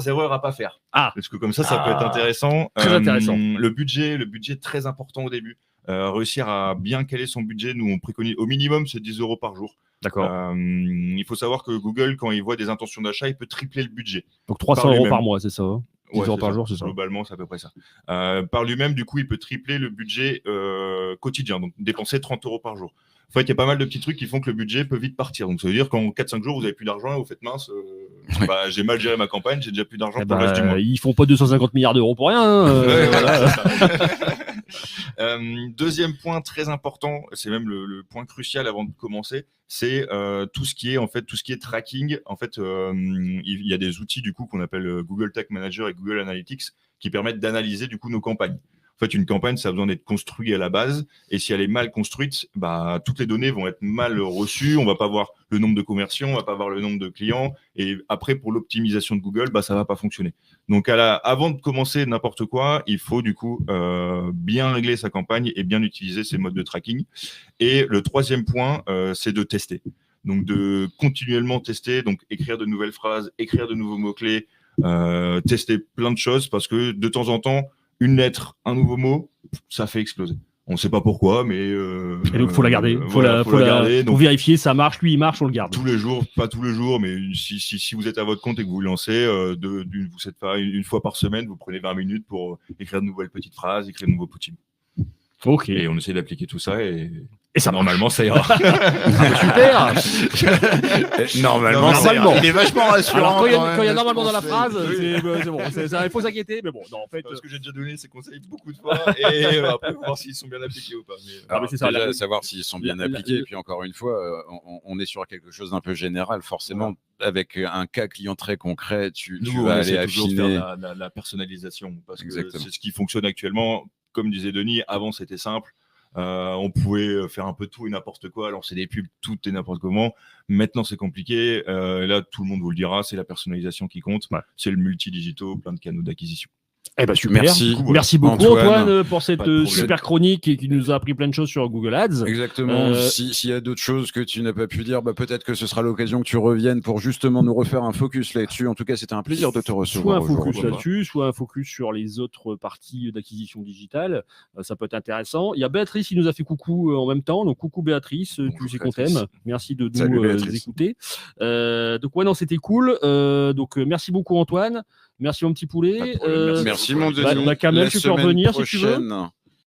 erreurs à pas faire. Ah. Parce que comme ça peut être intéressant. Très intéressant. Le budget est très important au début. Réussir à bien caler son budget, nous on préconise au minimum c'est 10 € par jour. D'accord. Il faut savoir que Google, quand il voit des intentions d'achat, il peut tripler le budget. Donc 300 € par mois, c'est ça, hein? 10 € par jour, c'est ça. Globalement, c'est à peu près ça. Par lui-même, du coup, il peut tripler le budget quotidien, donc dépenser 30 € par jour. En fait, il y a pas mal de petits trucs qui font que le budget peut vite partir. Donc, ça veut dire qu'en 4-5 jours, vous n'avez plus d'argent et vous faites mince. J'ai mal géré ma campagne, j'ai déjà plus d'argent pour le reste du mois. Ils font pas 250 milliards d'euros pour rien. Hein, voilà, deuxième point très important, c'est même le point crucial avant de commencer, c'est tout ce qui est tracking. En fait, il y a des outils du coup qu'on appelle Google Tag Manager et Google Analytics qui permettent d'analyser du coup nos campagnes. En fait, une campagne, ça a besoin d'être construite à la base. Et si elle est mal construite, toutes les données vont être mal reçues. On va pas voir le nombre de conversions, on va pas voir le nombre de clients. Et après, pour l'optimisation de Google, ça va pas fonctionner. Donc, avant de commencer n'importe quoi, il faut du coup bien régler sa campagne et bien utiliser ces modes de tracking. Et le troisième point, c'est de tester. Donc, de continuellement tester, donc écrire de nouvelles phrases, écrire de nouveaux mots-clés, tester plein de choses parce que de temps en temps, une lettre, un nouveau mot, ça fait exploser. On ne sait pas pourquoi, mais... et donc, il faut la garder. Faut la garder. Pour vérifier, ça marche, lui, il marche, on le garde. Tous les jours, pas tous les jours, mais si vous êtes à votre compte et que vous vous lancez, vous faites pas une fois par semaine, vous prenez 20 minutes pour écrire de nouvelles petites phrases, écrire de nouveaux petits mots. Ok. Et on essaie d'appliquer tout ça et ça normalement ça ira. Super. Normalement. Il est vachement rassurant. Alors, quand il y a normalement dans la phrase, c'est bon. Il faut s'inquiéter, mais bon, non, en fait. Parce que j'ai déjà donné ces conseils beaucoup de fois et après voir s'ils sont bien appliqués ou pas. Mais c'est ça, déjà, savoir s'ils sont bien appliqués. Et puis encore une fois, on est sur quelque chose d'un peu général, forcément. Voilà. Avec un cas client très concret, tu vas aller affiner la personnalisation parce que c'est ce qui fonctionne actuellement. Comme disait Denis, avant c'était simple. On pouvait faire un peu tout et n'importe quoi, lancer des pubs, tout et n'importe comment. Maintenant, c'est compliqué. Là, tout le monde vous le dira, c'est la personnalisation qui compte. Ouais. C'est le multi-digito, plein de canaux d'acquisition. Eh ben super. Merci beaucoup Antoine pour cette super chronique qui nous a appris plein de choses sur Google Ads. Exactement. S'il y a d'autres choses que tu n'as pas pu dire, peut-être que ce sera l'occasion que tu reviennes pour justement nous refaire un focus là-dessus. En tout cas, c'était un plaisir de te recevoir. Soit un focus là-dessus, soit un focus sur les autres parties d'acquisition digitale. Ça peut être intéressant. Il y a Béatrice qui nous a fait coucou en même temps. Donc coucou Béatrice, tu sais qu'on t'aime. Merci de nous écouter. Donc ouais, non, c'était cool. Donc merci beaucoup Antoine. Merci mon petit poulet. Merci mon Denis. Kamel, tu peux revenir si tu veux.